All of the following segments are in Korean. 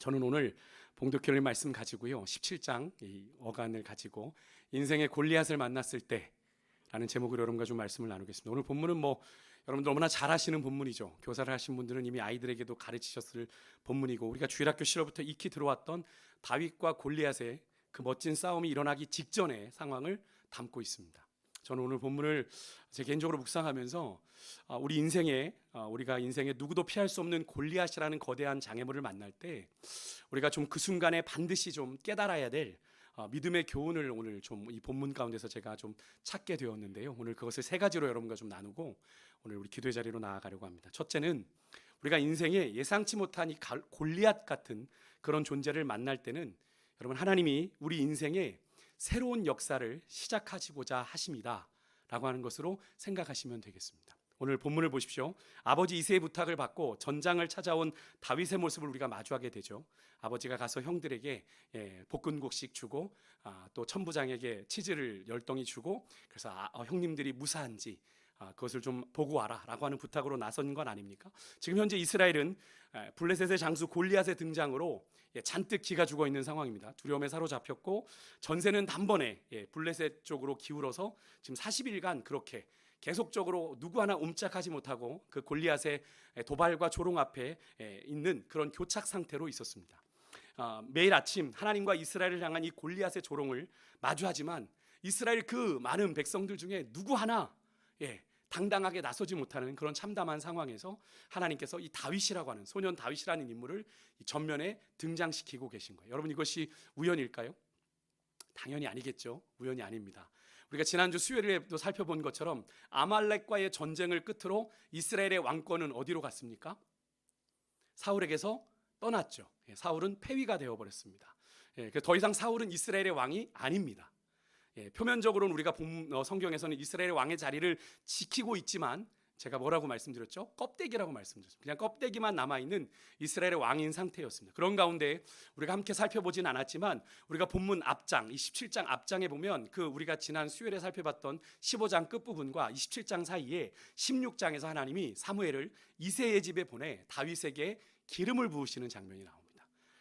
저는 오늘 봉독교를 말씀 가지고요 17장 이 어간을 가지고 인생의 골리앗을 만났을 때라는 제목으로 여러분과 좀 말씀을 나누겠습니다. 오늘 본문은 여러분들 너무나 잘 아시는 본문이죠. 교사를 하신 분들은 이미 아이들에게도 가르치셨을 본문이고, 우리가 주일학교 시절부터 익히 들어왔던 다윗과 골리앗의 그 멋진 싸움이 일어나기 직전의 상황을 담고 있습니다. 저는 오늘 본문을 제 개인적으로 묵상하면서 우리가 인생에 누구도 피할 수 없는 골리앗이라는 거대한 장애물을 만날 때 우리가 좀 그 순간에 반드시 좀 깨달아야 될 믿음의 교훈을 오늘 좀 이 본문 가운데서 제가 좀 찾게 되었는데요. 오늘 그것을 세 가지로 여러분과 좀 나누고 오늘 우리 기도의 자리로 나아가려고 합니다. 첫째는 우리가 인생에 예상치 못한 이 골리앗 같은 그런 존재를 만날 때는 여러분, 하나님이 우리 인생에 새로운 역사를 시작하시고자 하십니다 라고 하는 것으로 생각하시면 되겠습니다. 오늘 본문을 보십시오. 아버지 이새의 부탁을 받고 전장을 찾아온 다윗의 모습을 우리가 마주하게 되죠. 아버지가 가서 형들에게 볶음국씩 주고 또 천부장에게 치즈를 10덩이 주고, 그래서 형님들이 무사한지 그것을 좀 보고 와라 라고 하는 부탁으로 나선 건 아닙니까? 지금 현재 이스라엘은 블레셋의 장수 골리앗의 등장으로 잔뜩 기가 죽어 있는 상황입니다. 두려움에 사로잡혔고 전세는 단번에 블레셋 쪽으로 기울어서 지금 40일간 그렇게 계속적으로 누구 하나 옴짝하지 못하고 그 골리앗의 도발과 조롱 앞에 있는 그런 교착 상태로 있었습니다. 매일 아침 하나님과 이스라엘을 향한 이 골리앗의 조롱을 마주하지만 이스라엘 그 많은 백성들 중에 누구 하나 당당하게 나서지 못하는 그런 참담한 상황에서 하나님께서 이 다윗이라고 하는 소년 다윗이라는 인물을 전면에 등장시키고 계신 거예요. 여러분, 이것이 우연일까요? 당연히 아니겠죠. 우연이 아닙니다. 우리가 지난주 수요일에도 살펴본 것처럼 아말렉과의 전쟁을 끝으로 이스라엘의 왕권은 어디로 갔습니까? 사울에게서 떠났죠. 사울은 폐위가 되어버렸습니다. 더 이상 사울은 이스라엘의 왕이 아닙니다. 표면적으로는 우리가 성경에서는 이스라엘의 왕의 자리를 지키고 있지만 제가 뭐라고 말씀드렸죠? 껍데기라고 말씀드렸습니다. 그냥 껍데기만 남아있는 이스라엘의 왕인 상태였습니다. 그런 가운데 우리가 함께 살펴보진 않았지만 우리가 본문 앞장, 이 17장 앞장에 보면 우리가 지난 수요일에 살펴봤던 15장 끝부분과 27장 사이에 16장에서 하나님이 사무엘을 이새의 집에 보내 다윗에게 기름을 부으시는 장면이 나옵니다.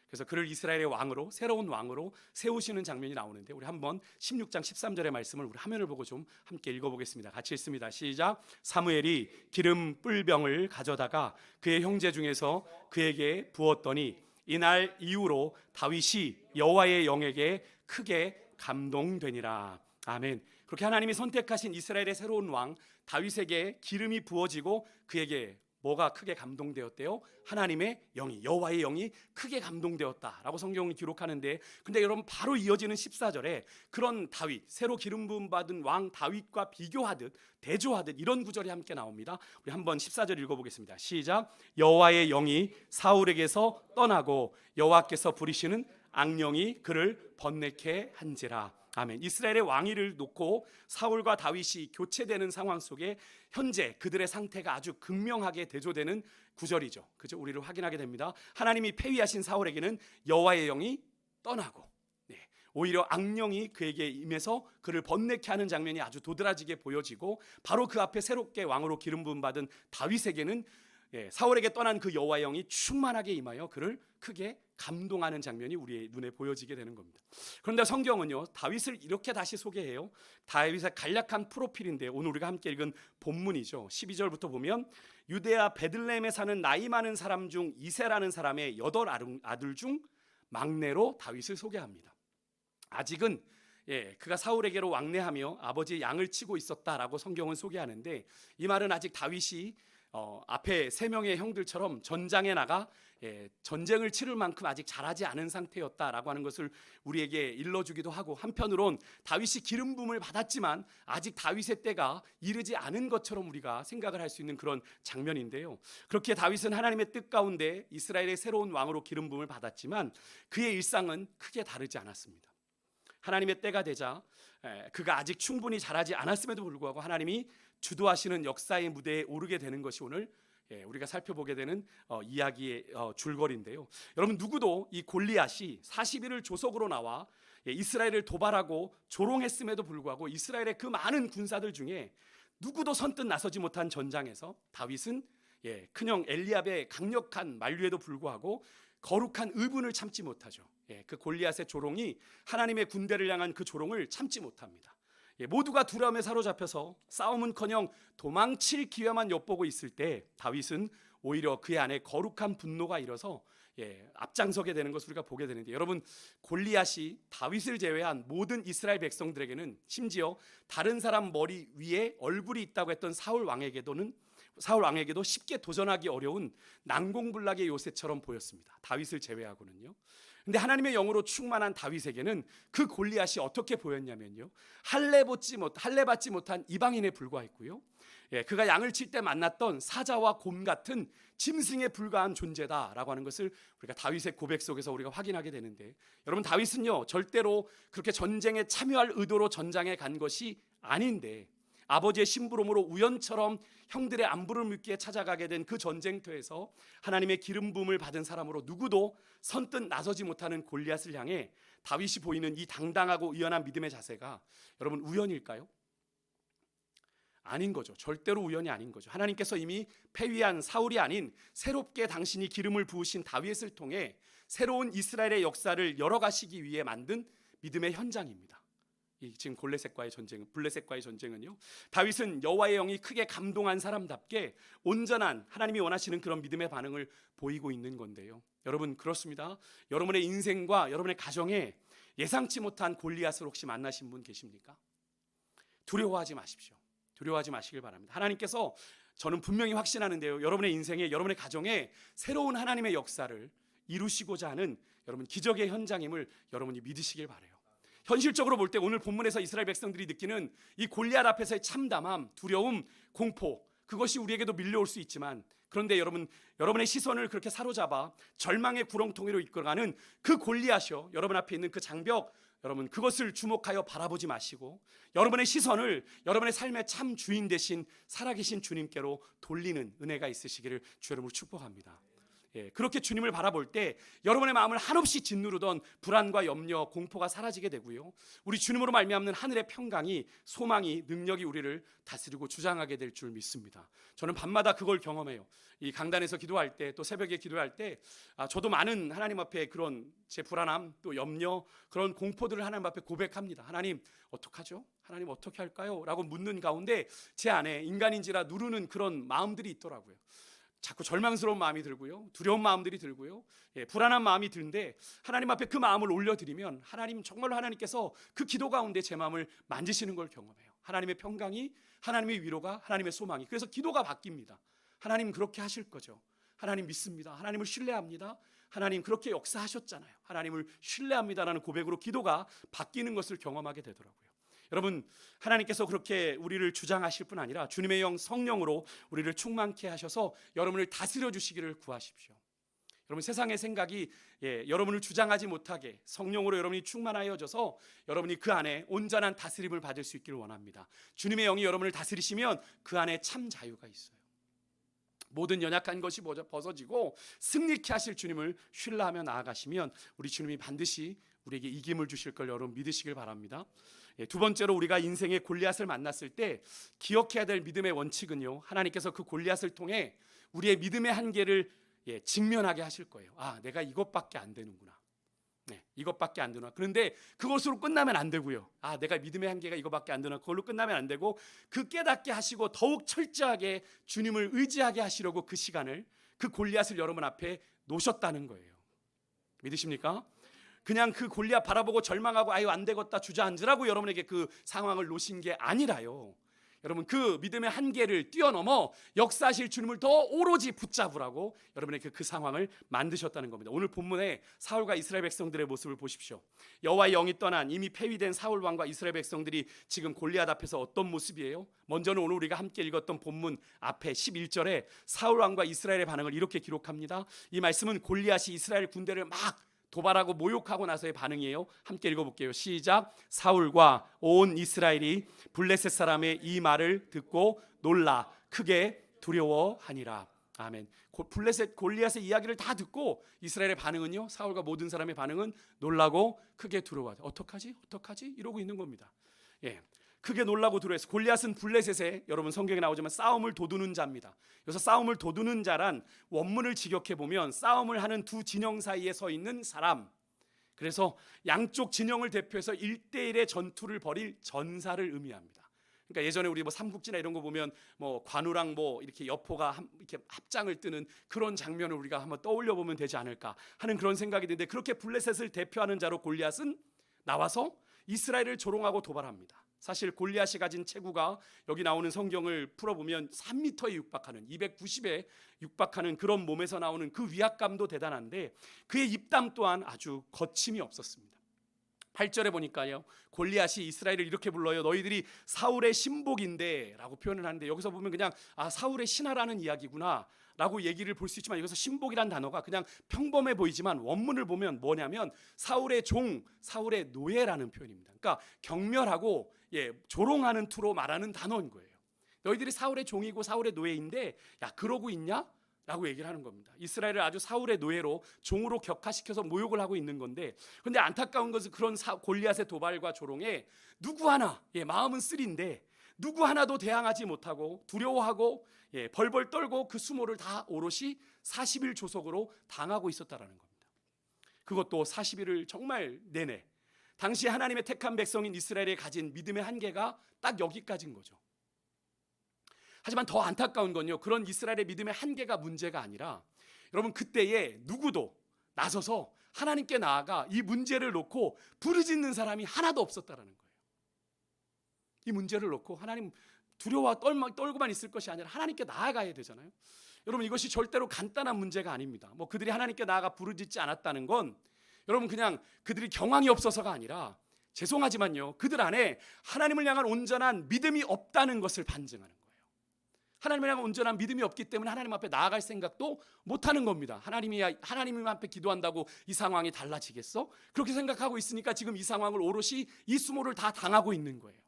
그래서 그를 이스라엘의 왕으로, 새로운 왕으로 세우시는 장면이 나오는데, 우리 한번 16장 13절의 말씀을 우리 화면을 보고 좀 함께 읽어보겠습니다. 같이 읽습니다. 시작. 사무엘이 기름 뿔병을 가져다가 그의 형제 중에서 그에게 부었더니 이날 이후로 다윗이 여호와의 영에게 크게 감동되니라. 아멘. 그렇게 하나님이 선택하신 이스라엘의 새로운 왕 다윗에게 기름이 부어지고 그에게 뭐가 크게 감동되었대요? 하나님의 영이, 여호와의 영이 크게 감동되었다라고 성경을 기록하는데, 근데 여러분, 바로 이어지는 14절에 그런 다윗, 새로 기름 부음 받은 왕 다윗과 비교하듯 대조하듯 이런 구절이 함께 나옵니다. 우리 한번 14절 읽어보겠습니다. 시작. 여호와의 영이 사울에게서 떠나고 여호와께서 부리시는 악령이 그를 번뇌케 한지라. 아멘. 이스라엘의 왕위를 놓고 사울과 다윗이 교체되는 상황 속에 현재 그들의 상태가 아주 극명하게 대조되는 구절이죠. 그죠? 우리를 확인하게 됩니다. 하나님이 폐위하신 사울에게는 여호와의 영이 떠나고 오히려 악령이 그에게 임해서 그를 번뇌케 하는 장면이 아주 도드라지게 보여지고, 바로 그 앞에 새롭게 왕으로 기름 부음 받은 다윗에게는 사울에게 떠난 그 여호와의 영이 충만하게 임하여 그를 크게 감동하는 장면이 우리의 눈에 보여지게 되는 겁니다. 그런데 성경은요, 다윗을 이렇게 다시 소개해요. 다윗의 간략한 프로필인데 오늘 우리가 함께 읽은 본문이죠. 12절부터 보면 유대아 베들레헴에 사는 나이 많은 사람 중 이새라는 사람의 8 아들 중 막내로 다윗을 소개합니다. 아직은 그가 사울에게로 왕래하며 아버지의 양을 치고 있었다라고 성경은 소개하는데, 이 말은 아직 다윗이 앞에 3명의 형들처럼 전장에 나가 전쟁을 치를 만큼 아직 잘하지 않은 상태였다라고 하는 것을 우리에게 일러주기도 하고, 한편으론 다윗이 기름 부음을 받았지만 아직 다윗의 때가 이르지 않은 것처럼 우리가 생각을 할 수 있는 그런 장면인데요. 그렇게 다윗은 하나님의 뜻 가운데 이스라엘의 새로운 왕으로 기름 부음을 받았지만 그의 일상은 크게 다르지 않았습니다. 하나님의 때가 되자 그가 아직 충분히 잘하지 않았음에도 불구하고 하나님이 주도하시는 역사의 무대에 오르게 되는 것이 오늘 우리가 살펴보게 되는 이야기의 줄거리인데요. 여러분, 누구도 이 골리앗이 40일을 조석으로 나와 이스라엘을 도발하고 조롱했음에도 불구하고 이스라엘의 그 많은 군사들 중에 누구도 선뜻 나서지 못한 전장에서 다윗은 큰형 엘리압의 강력한 만류에도 불구하고 거룩한 의분을 참지 못하죠. 그 골리앗의 조롱이 하나님의 군대를 향한 그 조롱을 참지 못합니다. 모두가 두려움에 사로잡혀서 싸움은커녕 도망칠 기회만 엿보고 있을 때 다윗은 오히려 그의 안에 거룩한 분노가 일어서 앞장서게 되는 것을 우리가 보게 되는데, 여러분, 골리앗이 다윗을 제외한 모든 이스라엘 백성들에게는, 심지어 다른 사람 머리 위에 얼굴이 있다고 했던 사울 왕에게도 쉽게 도전하기 어려운 난공불락의 요새처럼 보였습니다. 다윗을 제외하고는요. 근데 하나님의 영으로 충만한 다윗에게는 그 골리앗이 어떻게 보였냐면요, 할례받지 못한 이방인에 불과했고요, 그가 양을 칠 때 만났던 사자와 곰 같은 짐승에 불과한 존재다라고 하는 것을 우리가 다윗의 고백 속에서 우리가 확인하게 되는데, 여러분, 다윗은요 절대로 그렇게 전쟁에 참여할 의도로 전장에 간 것이 아닌데, 아버지의 심부름으로 우연처럼 형들의 안부를 묻기에 찾아가게 된 그 전쟁터에서 하나님의 기름 부음을 받은 사람으로 누구도 선뜻 나서지 못하는 골리앗을 향해 다윗이 보이는 이 당당하고 의연한 믿음의 자세가, 여러분, 우연일까요? 아닌 거죠. 절대로 우연이 아닌 거죠. 하나님께서 이미 패위한 사울이 아닌 새롭게 당신이 기름을 부으신 다윗을 통해 새로운 이스라엘의 역사를 열어가시기 위해 만든 믿음의 현장입니다. 지금 블레셋과의 전쟁은요, 다윗은 여호와의 영이 크게 감동한 사람답게 온전한 하나님이 원하시는 그런 믿음의 반응을 보이고 있는 건데요. 여러분, 그렇습니다. 여러분의 인생과 여러분의 가정에 예상치 못한 골리앗을 혹시 만나신 분 계십니까? 두려워하지 마십시오. 두려워하지 마시길 바랍니다. 하나님께서, 저는 분명히 확신하는데요, 여러분의 인생에, 여러분의 가정에 새로운 하나님의 역사를 이루시고자 하는 여러분 기적의 현장임을 여러분이 믿으시길 바라요. 현실적으로 볼 때 오늘 본문에서 이스라엘 백성들이 느끼는 이 골리앗 앞에서의 참담함, 두려움, 공포, 그것이 우리에게도 밀려올 수 있지만, 그런데 여러분의 시선을 그렇게 사로잡아 절망의 구렁텅이로 이끌어가는 그 골리앗이요, 여러분 앞에 있는 그 장벽, 여러분 그것을 주목하여 바라보지 마시고 여러분의 시선을 여러분의 삶의 참 주인 되신 살아계신 주님께로 돌리는 은혜가 있으시기를 주 여러분을 축복합니다. 그렇게 주님을 바라볼 때 여러분의 마음을 한없이 짓누르던 불안과 염려, 공포가 사라지게 되고요, 우리 주님으로 말미암는 하늘의 평강이, 소망이, 능력이 우리를 다스리고 주장하게 될 줄 믿습니다. 저는 밤마다 그걸 경험해요. 이 강단에서 기도할 때, 또 새벽에 기도할 때, 저도 많은 하나님 앞에 그런 제 불안함, 또 염려, 그런 공포들을 하나님 앞에 고백합니다. 하나님 어떡하죠? 하나님 어떻게 할까요? 라고 묻는 가운데 제 안에 인간인지라 누르는 그런 마음들이 있더라고요. 자꾸 절망스러운 마음이 들고요, 두려운 마음들이 들고요, 불안한 마음이 드는데 하나님 앞에 그 마음을 올려드리면 하나님, 정말로 하나님께서 그 기도 가운데 제 마음을 만지시는 걸 경험해요. 하나님의 평강이, 하나님의 위로가, 하나님의 소망이. 그래서 기도가 바뀝니다. 하나님 그렇게 하실 거죠. 하나님 믿습니다. 하나님을 신뢰합니다. 하나님 그렇게 역사하셨잖아요. 하나님을 신뢰합니다라는 고백으로 기도가 바뀌는 것을 경험하게 되더라고요. 여러분, 하나님께서 그렇게 우리를 주장하실 뿐 아니라 주님의 영 성령으로 우리를 충만케 하셔서 여러분을 다스려 주시기를 구하십시오. 여러분, 세상의 생각이 여러분을 주장하지 못하게 성령으로 여러분이 충만하여져서 여러분이 그 안에 온전한 다스림을 받을 수 있기를 원합니다. 주님의 영이 여러분을 다스리시면 그 안에 참 자유가 있어요. 모든 연약한 것이 벗어지고 승리케 하실 주님을 신뢰하며 나아가시면 우리 주님이 반드시 우리에게 이김을 주실 걸 여러분 믿으시길 바랍니다. 두 번째로, 우리가 인생의 골리앗을 만났을 때 기억해야 될 믿음의 원칙은요, 하나님께서 그 골리앗을 통해 우리의 믿음의 한계를 직면하게 하실 거예요. 내가 이것밖에 안 되는구나. 이것밖에 안 되나. 그런데 그것으로 끝나면 안 되고요. 내가 믿음의 한계가 이거밖에 안 되나. 그걸로 끝나면 안 되고, 그 깨닫게 하시고 더욱 철저하게 주님을 의지하게 하시려고 그 시간을, 그 골리앗을 여러분 앞에 놓으셨다는 거예요. 믿으십니까? 그냥 그 골리앗 바라보고 절망하고 아유 안 되겠다 주저앉으라고 여러분에게 그 상황을 놓으신 게 아니라요, 여러분 그 믿음의 한계를 뛰어넘어 역사하실 주님을 더 오로지 붙잡으라고 여러분에게 그 상황을 만드셨다는 겁니다. 오늘 본문에 사울과 이스라엘 백성들의 모습을 보십시오. 여호와의 영이 떠난 이미 폐위된 사울 왕과 이스라엘 백성들이 지금 골리앗 앞에서 어떤 모습이에요? 먼저는 오늘 우리가 함께 읽었던 본문 앞에 11절에 사울 왕과 이스라엘의 반응을 이렇게 기록합니다. 이 말씀은 골리앗이 이스라엘 군대를 막 도발하고 모욕하고 나서의 반응이에요. 함께 읽어볼게요. 시작. 사울과 온 이스라엘이 블레셋 사람의 이 말을 듣고 놀라 크게 두려워하니라. 아멘. 블레셋 골리앗의 이야기를 다 듣고 이스라엘의 반응은요, 사울과 모든 사람의 반응은 놀라고 크게 두려워하죠. 어떡하지? 이러고 있는 겁니다. 크게 놀라고 두려워해서 골리앗은 블레셋에 여러분 성경에 나오지만 싸움을 도두는 자입니다. 여기서 싸움을 도두는 자란 원문을 직역해 보면 싸움을 하는 두 진영 사이에 서 있는 사람. 그래서 양쪽 진영을 대표해서 1대1의 전투를 벌일 전사를 의미합니다. 그러니까 예전에 우리 뭐 삼국지나 이런 거 보면 뭐 관우랑 뭐 이렇게 여포가 이렇게 합장을 뜨는 그런 장면을 우리가 한번 떠올려 보면 되지 않을까 하는 그런 생각이 드는데, 그렇게 블레셋을 대표하는 자로 골리앗은 나와서 이스라엘을 조롱하고 도발합니다. 사실 골리앗이 가진 체구가 여기 나오는 성경을 풀어보면 3m에 육박하는 290에 육박하는 그런 몸에서 나오는 그 위압감도 대단한데 그의 입담 또한 아주 거침이 없었습니다. 8절에 보니까요, 골리앗이 이스라엘을 이렇게 불러요. 너희들이 사울의 신복인데 라고 표현을 하는데, 여기서 보면 그냥 사울의 신하라는 이야기구나 라고 얘기를 볼 수 있지만, 여기서 신복이란 단어가 그냥 평범해 보이지만 원문을 보면 뭐냐면 사울의 종, 사울의 노예라는 표현입니다. 그러니까 경멸하고 조롱하는 투로 말하는 단어인 거예요. 너희들이 사울의 종이고 사울의 노예인데 야 그러고 있냐? 라고 얘기를 하는 겁니다. 이스라엘을 아주 사울의 노예로 종으로 격화시켜서 모욕을 하고 있는 건데, 그런데 안타까운 것은 그런 골리앗의 도발과 조롱에 누구 하나 마음은 쓰린데 누구 하나도 대항하지 못하고 두려워하고 벌벌 떨고 그 수모를 다 오롯이 40일 조속으로 당하고 있었다라는 겁니다. 그것도 40일을 정말 내내 당시 하나님의 택한 백성인 이스라엘이 가진 믿음의 한계가 딱 여기까지인 거죠. 하지만 더 안타까운 건요, 그런 이스라엘의 믿음의 한계가 문제가 아니라 여러분 그때에 누구도 나서서 하나님께 나아가 이 문제를 놓고 부르짖는 사람이 하나도 없었다라는 거예요. 이 문제를 놓고 하나님 두려워 떨고만 있을 것이 아니라 하나님께 나아가야 되잖아요. 여러분 이것이 절대로 간단한 문제가 아닙니다. 뭐 그들이 하나님께 나아가 부르짖지 않았다는 건 여러분 그냥 그들이 경황이 없어서가 아니라 죄송하지만요, 그들 안에 하나님을 향한 온전한 믿음이 없다는 것을 반증하는 거예요. 하나님을 향한 온전한 믿음이 없기 때문에 하나님 앞에 나아갈 생각도 못하는 겁니다. 하나님 앞에 기도한다고 이 상황이 달라지겠어? 그렇게 생각하고 있으니까 지금 이 상황을 오롯이 이 수모를 다 당하고 있는 거예요.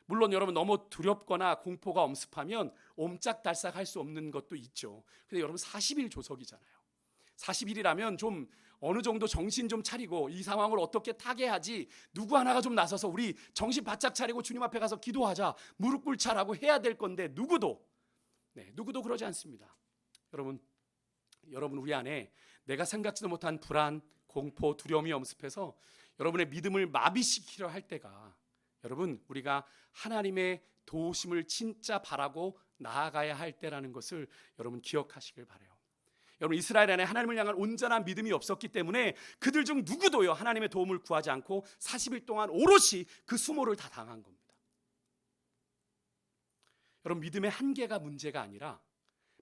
물론 여러분 너무 두렵거나 공포가 엄습하면 옴짝달싹할 수 없는 것도 있죠. 근데 여러분 40일 조석이잖아요. 40일이라면 좀 어느 정도 정신 좀 차리고 이 상황을 어떻게 타개하지, 누구 하나가 좀 나서서 우리 정신 바짝 차리고 주님 앞에 가서 기도하자, 무릎 꿇자라고 해야 될 건데 누구도 그러지 않습니다. 여러분 우리 안에 내가 생각지도 못한 불안, 공포, 두려움이 엄습해서 여러분의 믿음을 마비시키려 할 때가 여러분 우리가 하나님의 도우심을 진짜 바라고 나아가야 할 때라는 것을 여러분 기억하시길 바라요. 여러분 이스라엘 안에 하나님을 향한 온전한 믿음이 없었기 때문에 그들 중 누구도요 하나님의 도움을 구하지 않고 40일 동안 오롯이 그 수모를 다 당한 겁니다. 여러분 믿음의 한계가 문제가 아니라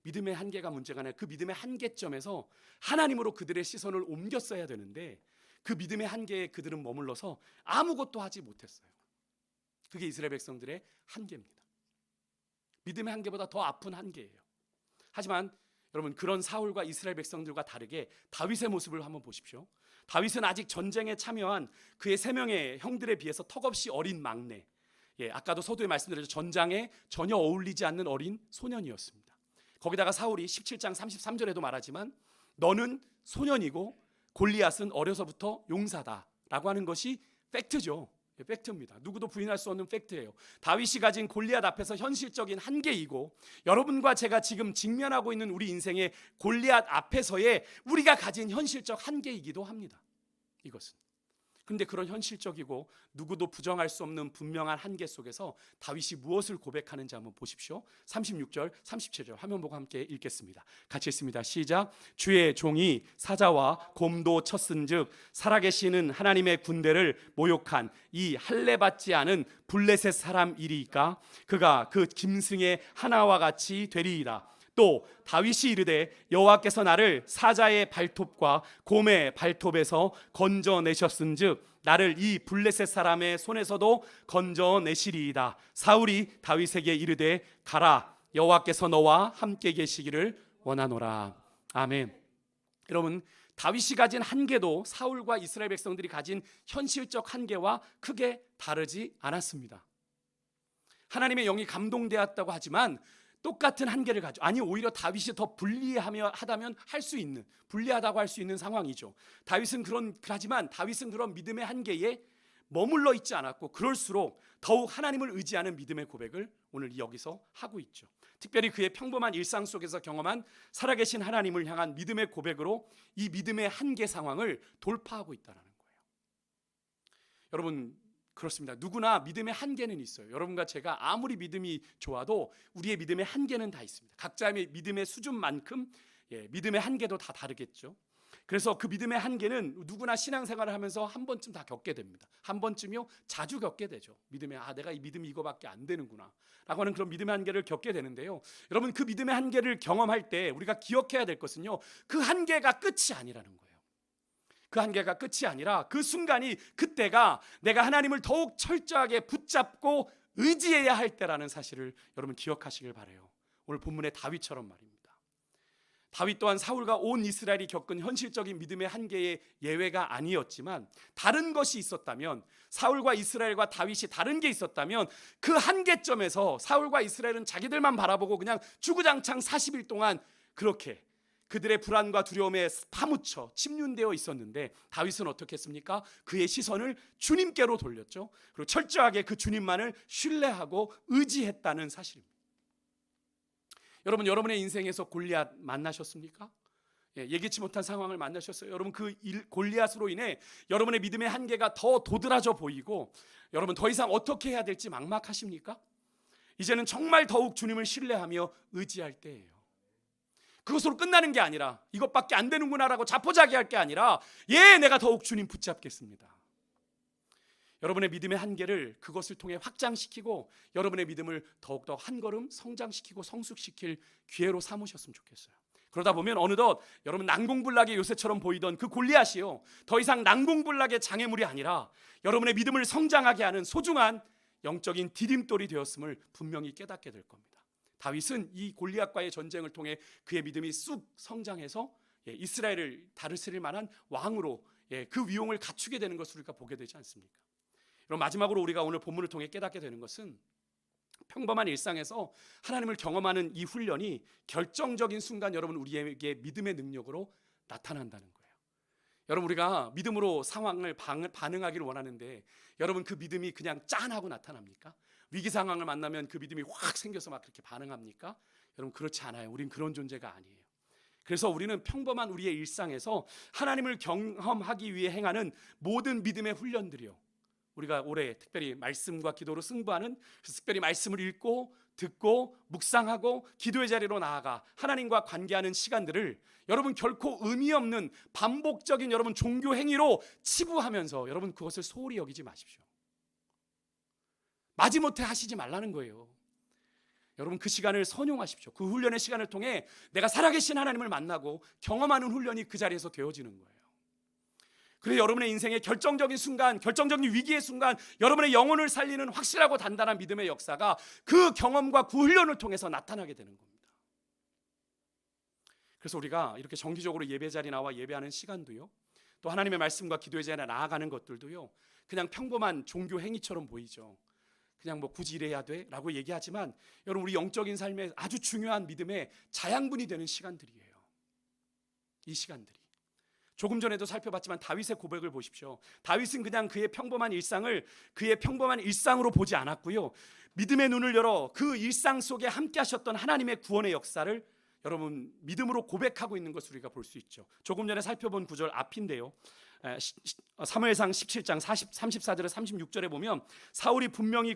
그 믿음의 한계점에서 하나님으로 그들의 시선을 옮겼어야 되는데 그 믿음의 한계에 그들은 머물러서 아무것도 하지 못했어요. 그게 이스라엘 백성들의 한계입니다. 믿음의 한계보다 더 아픈 한계예요. 하지만 여러분 그런 사울과 이스라엘 백성들과 다르게 다윗의 모습을 한번 보십시오. 다윗은 아직 전쟁에 참여한 그의 3명의 형들에 비해서 턱없이 어린 막내, 아까도 서두에 말씀드렸죠. 전장에 전혀 어울리지 않는 어린 소년이었습니다. 거기다가 사울이 17장 33절에도 말하지만 너는 소년이고 골리앗은 어려서부터 용사다라고 하는 것이 팩트죠. 팩트입니다. 누구도 부인할 수 없는 팩트예요. 다윗이 가진 골리앗 앞에서 현실적인 한계이고 여러분과 제가 지금 직면하고 있는 우리 인생의 골리앗 앞에서의 우리가 가진 현실적 한계이기도 합니다. 이것은. 그런데 그런 현실적이고 누구도 부정할 수 없는 분명한 한계 속에서 다윗이 무엇을 고백하는지 한번 보십시오. 36절, 37절 화면 보고 함께 읽겠습니다. 같이 읽습니다. 시작. 주의 종이 사자와 곰도 쳤은즉 살아계시는 하나님의 군대를 모욕한 이 할례받지 않은 블레셋 사람이리까 그가 그 짐승의 하나와 같이 되리이다. 또 다윗이 이르되 여호와께서 나를 사자의 발톱과 곰의 발톱에서 건져내셨은즉 나를 이 블레셋 사람의 손에서도 건져내시리이다. 사울이 다윗에게 이르되 가라, 여호와께서 너와 함께 계시기를 원하노라. 아멘. 여러분 다윗이 가진 한계도 사울과 이스라엘 백성들이 가진 현실적 한계와 크게 다르지 않았습니다. 하나님의 영이 감동되었다고 하지만 똑같은 한계를 가지고, 아니 오히려 다윗이 더 불리하다면 할 수 있는, 불리하다고 할 수 있는 상황이죠. 하지만 다윗은 그런 믿음의 한계에 머물러 있지 않았고 그럴수록 더욱 하나님을 의지하는 믿음의 고백을 오늘 여기서 하고 있죠. 특별히 그의 평범한 일상 속에서 경험한 살아계신 하나님을 향한 믿음의 고백으로 이 믿음의 한계 상황을 돌파하고 있다는 거예요. 여러분, 그렇습니다. 누구나 믿음의 한계는 있어요. 여러분과 제가 아무리 믿음이 좋아도 우리의 믿음의 한계는 다 있습니다. 각자의 믿음의 수준만큼 믿음의 한계도 다 다르겠죠. 그래서 그 믿음의 한계는 누구나 신앙생활을 하면서 한 번쯤 다 겪게 됩니다. 한 번쯤이요, 자주 겪게 되죠. 내가 이 믿음이 이거밖에 안 되는구나 라고 하는 그런 믿음의 한계를 겪게 되는데요. 여러분, 그 믿음의 한계를 경험할 때 우리가 기억해야 될 것은요, 그 한계가 끝이 아니라는 거예요. 그 한계가 끝이 아니라 그 순간이, 그때가 내가 하나님을 더욱 철저하게 붙잡고 의지해야 할 때라는 사실을 여러분 기억하시길 바라요. 오늘 본문의 다윗처럼 말입니다. 다윗 또한 사울과 온 이스라엘이 겪은 현실적인 믿음의 한계의 예외가 아니었지만, 다른 것이 있었다면, 사울과 이스라엘과 다윗이 다른 게 있었다면 그 한계점에서 사울과 이스라엘은 자기들만 바라보고 그냥 주구장창 40일 동안 그렇게 그들의 불안과 두려움에 파묻혀 침륜되어 있었는데, 다윗은 어떻게 했습니까? 그의 시선을 주님께로 돌렸죠. 그리고 철저하게 그 주님만을 신뢰하고 의지했다는 사실입니다. 여러분, 여러분의 인생에서 골리앗 만나셨습니까? 예기치 못한 상황을 만나셨어요. 여러분, 골리앗으로 인해 여러분의 믿음의 한계가 더 도드라져 보이고 여러분 더 이상 어떻게 해야 될지 막막하십니까? 이제는 정말 더욱 주님을 신뢰하며 의지할 때예요. 그것으로 끝나는 게 아니라, 이것밖에 안 되는구나라고 자포자기할 게 아니라, 내가 더욱 주님 붙잡겠습니다. 여러분의 믿음의 한계를 그것을 통해 확장시키고 여러분의 믿음을 더욱더 한 걸음 성장시키고 성숙시킬 기회로 삼으셨으면 좋겠어요. 그러다 보면 어느덧 여러분 난공불락의 요새처럼 보이던 그 골리앗이요, 더 이상 난공불락의 장애물이 아니라 여러분의 믿음을 성장하게 하는 소중한 영적인 디딤돌이 되었음을 분명히 깨닫게 될 겁니다. 다윗은 이 골리앗과의 전쟁을 통해 그의 믿음이 쑥 성장해서 이스라엘을 다스릴 만한 왕으로 그 위용을 갖추게 되는 것을 우리가 보게 되지 않습니까? 그럼 마지막으로 우리가 오늘 본문을 통해 깨닫게 되는 것은, 평범한 일상에서 하나님을 경험하는 이 훈련이 결정적인 순간 여러분 우리에게 믿음의 능력으로 나타난다는 거예요. 여러분, 우리가 믿음으로 상황을 반응하기를 원하는데 여러분 그 믿음이 그냥 짠하고 나타납니까? 위기 상황을 만나면 그 믿음이 확 생겨서 막 그렇게 반응합니까? 여러분, 그렇지 않아요. 우린 그런 존재가 아니에요. 그래서 우리는 평범한 우리의 일상에서 하나님을 경험하기 위해 행하는 모든 믿음의 훈련들이요, 우리가 올해 특별히 말씀과 기도로 승부하는, 특별히 말씀을 읽고 듣고 묵상하고 기도의 자리로 나아가 하나님과 관계하는 시간들을 여러분 결코 의미 없는 반복적인 여러분 종교 행위로 치부하면서 여러분 그것을 소홀히 여기지 마십시오. 마지못해 하시지 말라는 거예요. 여러분, 그 시간을 선용하십시오. 그 훈련의 시간을 통해 내가 살아계신 하나님을 만나고 경험하는 훈련이 그 자리에서 되어지는 거예요. 그래서 여러분의 인생의 결정적인 순간, 결정적인 위기의 순간, 여러분의 영혼을 살리는 확실하고 단단한 믿음의 역사가 그 경험과 그 훈련을 통해서 나타나게 되는 겁니다. 그래서 우리가 이렇게 정기적으로 예배 자리 나와 예배하는 시간도요, 또 하나님의 말씀과 기도의 자리에 나아가는 것들도요, 그냥 평범한 종교 행위처럼 보이죠. 그냥 뭐 굳이 이래야 돼 라고 얘기하지만 여러분, 우리 영적인 삶에 아주 중요한 믿음의 자양분이 되는 시간들이에요. 이 시간들이 조금 전에도 살펴봤지만 다윗의 고백을 보십시오. 다윗은 그냥 그의 평범한 일상을 그의 평범한 일상으로 보지 않았고요, 믿음의 눈을 열어 그 일상 속에 함께 하셨던 하나님의 구원의 역사를 여러분 믿음으로 고백하고 있는 것을 우리가 볼 수 있죠. 조금 전에 살펴본 구절 앞인데요, 사무엘상 17장 34절에 36절에 보면 사울이 분명히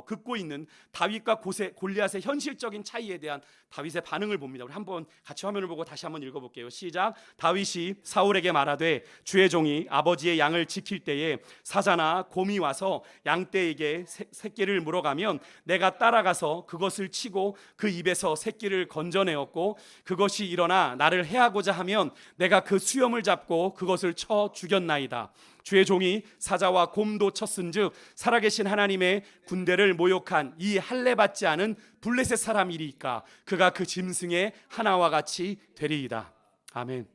긋고 있는 다윗과 골리앗의 현실적인 차이에 대한 다윗의 반응을 봅니다. 우리 한번 같이 화면을 보고 다시 한번 읽어볼게요. 시작. 다윗이 사울에게 말하되 주의 종이 아버지의 양을 지킬 때에 사자나 곰이 와서 양떼에게 새끼를 물어가면 내가 따라가서 그것을 치고 그 입에서 새끼를 건져내었고, 그것이 일어나 나를 해하고자 하면 내가 그 수염을 잡고 그것을 쳐 죽였나이다. 주의 종이 사자와 곰도 쳤은즉 살아계신 하나님의 군대를 모욕한 이 할례 받지 않은 블레셋 사람이리까 그가 그 짐승의 하나와 같이 되리이다. 아멘.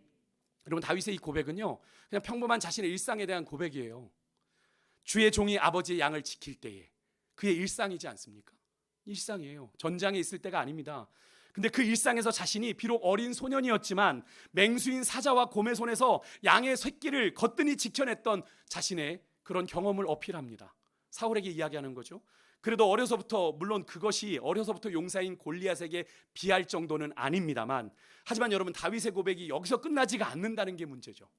여러분, 다윗의 이 고백은요, 그냥 평범한 자신의 일상에 대한 고백이에요. 주의 종이 아버지의 양을 지킬 때에, 그의 일상이지 않습니까? 일상이에요. 전장에 있을 때가 아닙니다. 근데 그 일상에서 자신이 비록 어린 소년이었지만 맹수인 사자와 곰의 손에서 양의 새끼를 거뜬히 지켜냈던 자신의 그런 경험을 어필합니다. 사울에게 이야기하는 거죠. 그래도 어려서부터, 물론 그것이 어려서부터 용사인 골리앗에게 비할 정도는 아닙니다만, 하지만 여러분, 다윗의 고백이 여기서 끝나지가 않는다는 게 문제죠.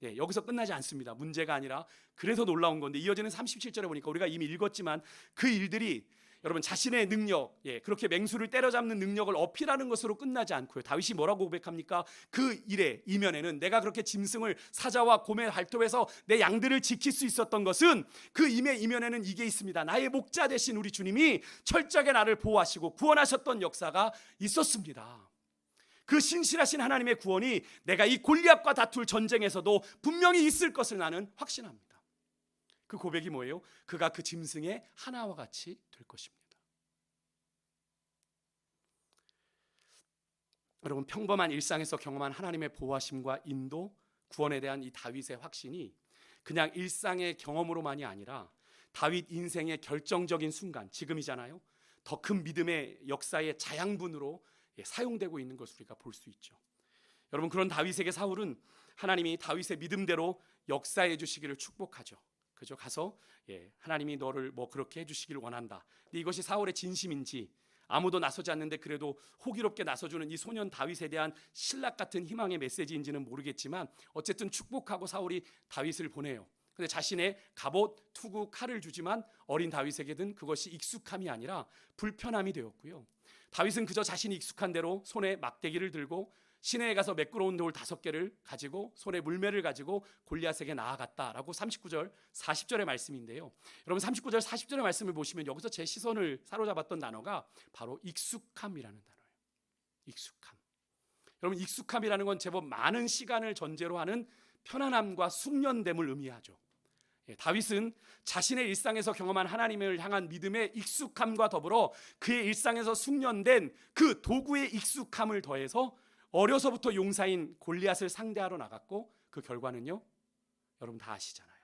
예, 여기서 끝나지 않습니다. 문제가 아니라 그래서 놀라운 건데, 이어지는 37절에 보니까 우리가 이미 읽었지만 그 일들이 여러분 자신의 능력, 그렇게 맹수를 때려잡는 능력을 어필하는 것으로 끝나지 않고요. 다윗이 뭐라고 고백합니까? 그 일의 이면에는 내가 그렇게 짐승을 사자와 곰의 발톱에서 내 양들을 지킬 수 있었던 것은 그 임의 이면에는 이게 있습니다. 나의 목자 되신 우리 주님이 철저하게 나를 보호하시고 구원하셨던 역사가 있었습니다. 그 신실하신 하나님의 구원이 내가 이 골리앗과 다툴 전쟁에서도 분명히 있을 것을 나는 확신합니다. 그 고백이 뭐예요? 그가 그 짐승의 하나와 같이 될 것입니다. 여러분, 평범한 일상에서 경험한 하나님의 보호하심과 인도, 구원에 대한 이 다윗의 확신이 그냥 일상의 경험으로만이 아니라 다윗 인생의 결정적인 순간, 지금이잖아요. 더 큰 믿음의 역사의 자양분으로 사용되고 있는 것을 우리가 볼 수 있죠. 여러분, 그런 다윗에게 사울은 하나님이 다윗의 믿음대로 역사해 주시기를 축복하죠. 그죠? 가서 하나님이 너를 뭐 그렇게 해주시기를 원한다. 근데 이것이 사울의 진심인지, 아무도 나서지 않는데 그래도 호기롭게 나서주는 이 소년 다윗에 대한 신락 같은 희망의 메시지인지는 모르겠지만 어쨌든 축복하고 사울이 다윗을 보내요. 근데 자신의 갑옷, 투구, 칼을 주지만 어린 다윗에게는 그것이 익숙함이 아니라 불편함이 되었고요. 다윗은 그저 자신이 익숙한 대로 손에 막대기를 들고 시내에 가서 매끄러운 돌 5개를 가지고 손에 물매를 가지고 골리앗에게 나아갔다라고 39절 40절의 말씀인데요. 여러분, 39절 40절의 말씀을 보시면 여기서 제 시선을 사로잡았던 단어가 바로 익숙함이라는 단어예요. 익숙함. 여러분, 익숙함이라는 건 제법 많은 시간을 전제로 하는 편안함과 숙련됨을 의미하죠. 다윗은 자신의 일상에서 경험한 하나님을 향한 믿음의 익숙함과 더불어 그의 일상에서 숙련된 그 도구의 익숙함을 더해서 어려서부터 용사인 골리앗을 상대하러 나갔고, 그 결과는요, 여러분 다 아시잖아요.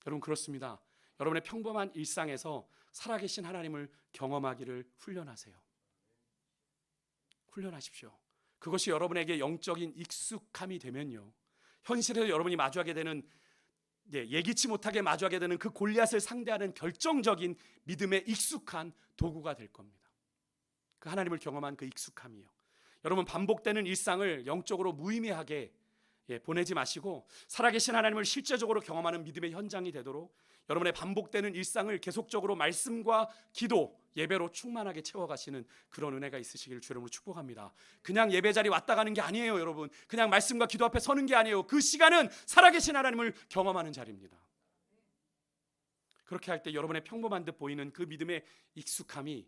여러분, 그렇습니다. 여러분의 평범한 일상에서 살아계신 하나님을 경험하기를 훈련하세요. 훈련하십시오. 그것이 여러분에게 영적인 익숙함이 되면요, 현실에서 여러분이 마주하게 되는, 예기치 못하게 마주하게 되는 그 골리앗을 상대하는 결정적인 믿음의 익숙한 도구가 될 겁니다. 그 하나님을 경험한 그 익숙함이요. 여러분, 반복되는 일상을 영적으로 무의미하게 보내지 마시고 살아계신 하나님을 실제적으로 경험하는 믿음의 현장이 되도록 여러분의 반복되는 일상을 계속적으로 말씀과 기도, 예배로 충만하게 채워가시는 그런 은혜가 있으시기를 주 이름으로 축복합니다. 그냥 예배 자리 왔다 가는 게 아니에요. 여러분, 그냥 말씀과 기도 앞에 서는 게 아니에요. 그 시간은 살아계신 하나님을 경험하는 자리입니다. 그렇게 할 때 여러분의 평범한 듯 보이는 그 믿음의 익숙함이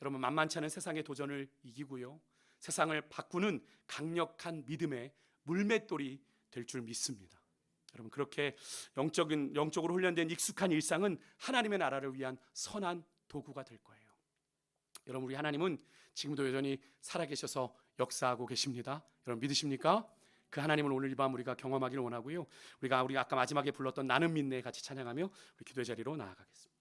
여러분 만만치 않은 세상의 도전을 이기고요, 세상을 바꾸는 강력한 믿음의 물맷돌이 될 줄 믿습니다. 여러분, 그렇게 영적으로 훈련된 익숙한 일상은 하나님의 나라를 위한 선한 도구가 될 거예요. 여러분, 우리 하나님은 지금도 여전히 살아계셔서 역사하고 계십니다. 여러분, 믿으십니까? 그 하나님을 오늘 이 밤 우리가 경험하기를 원하고요, 우리가 아까 마지막에 불렀던 나는 믿네 같이 찬양하며 우리 기도의 자리로 나아가겠습니다.